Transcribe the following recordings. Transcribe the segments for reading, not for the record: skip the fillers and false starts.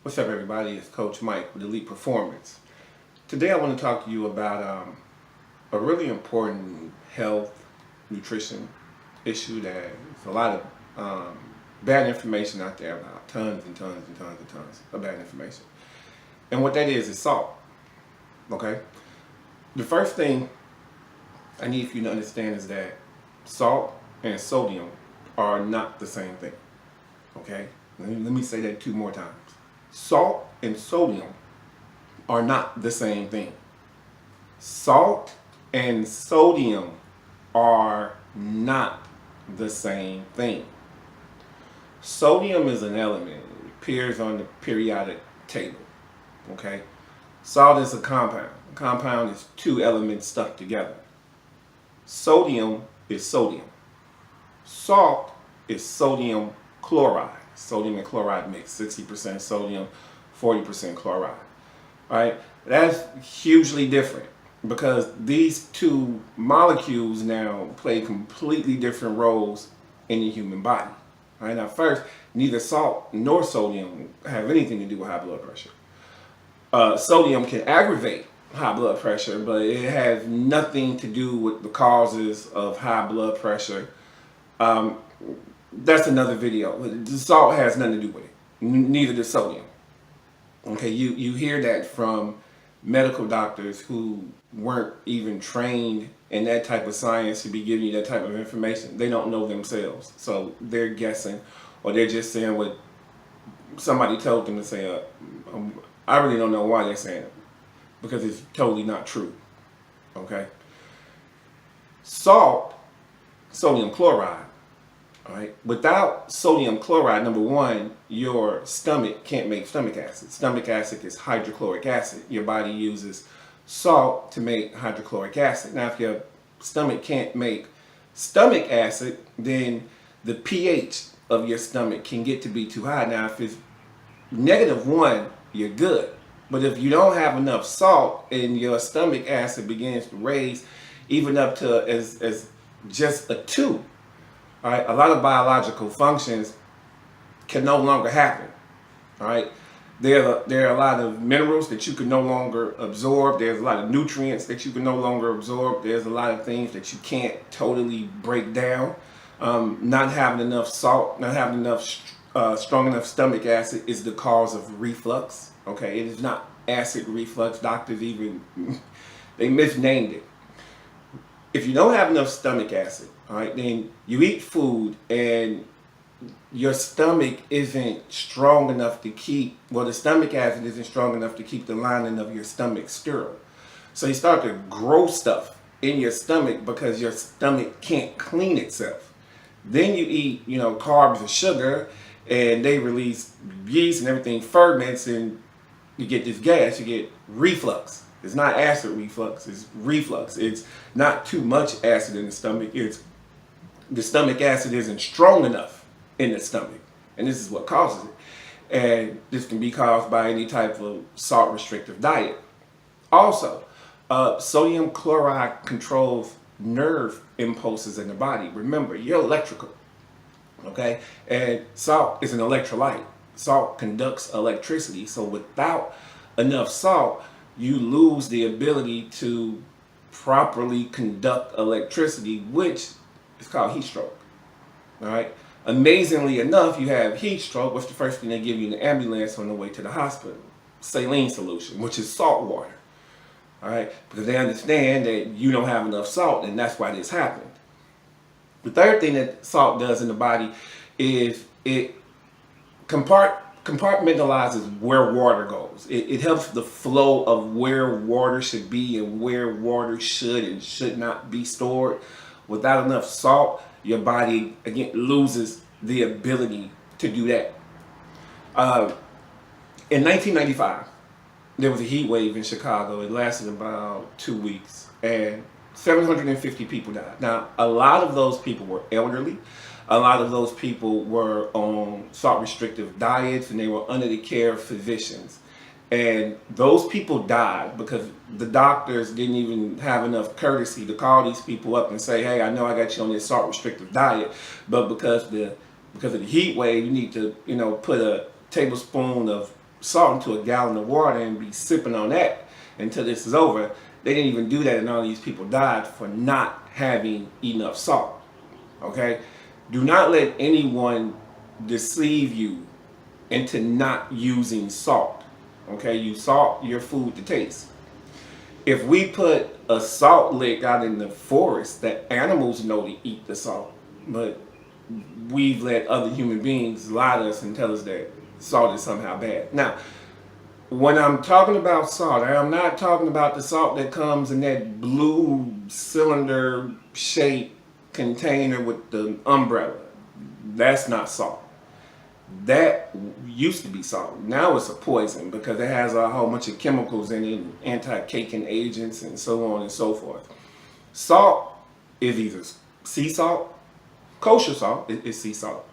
What's up, everybody? It's Coach Mike with Elite Performance. Today, I want to talk to you about a really important health, nutrition issue that there's a lot of bad information out there about, tons and tons and tons and tons of bad information. And what that is salt. Okay? The first thing I need for you to understand is that salt and sodium are not the same thing. Okay? Let me say that two more times. Salt and sodium are not the same thing. Salt and sodium are not the same thing. Sodium is an element. It appears on the periodic table. Okay? Salt is a compound. A compound is two elements stuck together. Sodium is sodium. Salt is sodium chloride. Sodium and chloride mix, 60% sodium, 40% chloride. Right? That's hugely different because these two molecules now play completely different roles in the human body. Right? Now, first, neither salt nor sodium have anything to do with high blood pressure. Sodium can aggravate high blood pressure, but it has nothing to do with the causes of high blood pressure. That's another video. The salt has nothing to do with it. Neither does sodium. Okay, you hear that from medical doctors who weren't even trained in that type of science to be giving you that type of information. They don't know themselves. So they're guessing, or they're just saying what somebody told them to say. I really don't know why they're saying it, because it's totally not true. Okay? Salt, sodium chloride. All right. Without sodium chloride, number one, your stomach can't make stomach acid. Stomach acid is hydrochloric acid. Your body uses salt to make hydrochloric acid. Now, if your stomach can't make stomach acid, then the pH of your stomach can get to be too high. Now, if it's -1, you're good. But if you don't have enough salt and your stomach acid begins to raise even up to as just a 2, all right, a lot of biological functions can no longer happen. All right, there are a lot of minerals that you can no longer absorb. There's a lot of nutrients that you can no longer absorb. There's a lot of things that you can't totally break down. Not having enough salt, not having enough strong enough stomach acid is the cause of reflux. Okay, it is not acid reflux. Doctors even they misnamed it. If you don't have enough stomach acid, all right, then you eat food and your stomach isn't strong enough to keep, well, the stomach acid isn't strong enough to keep the lining of your stomach sterile. So you start to grow stuff in your stomach because your stomach can't clean itself. Then you eat, carbs and sugar, and they release yeast and everything ferments, and you get this gas, you get reflux. It's not acid reflux, it's reflux. It's not too much acid in the stomach. It's the stomach acid isn't strong enough in the stomach. And this is what causes it. And this can be caused by any type of salt restrictive diet. Also, sodium chloride controls nerve impulses in the body. Remember, you're electrical. Okay? And salt is an electrolyte. Salt conducts electricity. So without enough salt, you lose the ability to properly conduct electricity, which is called heat stroke. All right. Amazingly enough, you have heat stroke. What's the first thing they give you in the ambulance on the way to the hospital? Saline solution, which is salt water. All right, because they understand that you don't have enough salt, and that's why this happened. The third thing that salt does in the body is it compartmentalizes where water goes. It helps the flow of where water should be and where water should and should not be stored. Without enough salt, your body, again, loses the ability to do that. In 1995, there was a heat wave in Chicago. It lasted about 2 weeks, and 750 people died. Now, a lot of those people were elderly. A lot of those people were on salt restrictive diets, and they were under the care of physicians. And those people died because the doctors didn't even have enough courtesy to call these people up and say, hey, I know I got you on this salt restrictive diet, but because of the heat wave, you need to, put a tablespoon of salt into a gallon of water and be sipping on that until this is over. They didn't even do that, and all these people died for not having enough salt. Okay? Do not let anyone deceive you into not using salt. Okay? You salt your food to taste. If we put a salt lick out in the forest, the animals know to eat the salt, but we've let other human beings lie to us and tell us that salt is somehow bad. Now, when I'm talking about salt, I'm not talking about the salt that comes in that blue cylinder shaped container with the umbrella. That's not salt. That used to be salt. Now it's a poison because it has a whole bunch of chemicals in it, anti-caking agents and so on and so forth. Salt is either sea salt, kosher salt is sea salt,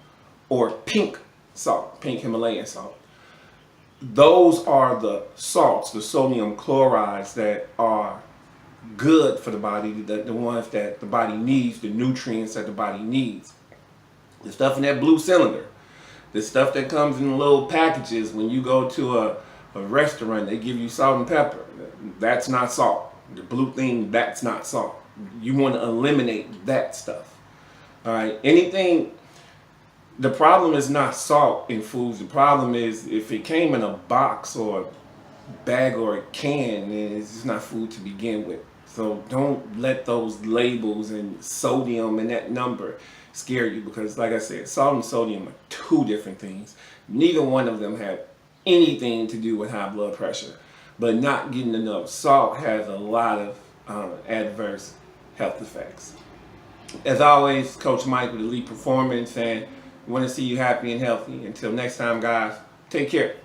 or pink salt, pink Himalayan salt. Those are the salts, the sodium chlorides that are good for the body, the ones that the body needs, the nutrients that the body needs. The stuff in that blue cylinder, the stuff that comes in little packages when you go to a restaurant, they give you salt and pepper. That's not salt. The blue thing, that's not salt. You want to eliminate that stuff. All right, anything. The problem is not salt in foods. The problem is if it came in a box or a bag or a can, then it's just not food to begin with. So don't let those labels and sodium and that number scare you, because like I said, salt and sodium are two different things. Neither one of them have anything to do with high blood pressure. But not getting enough salt has a lot of adverse health effects. As always, Coach Mike with Elite Performance, and want to see you happy and healthy. Until next time, guys, take care.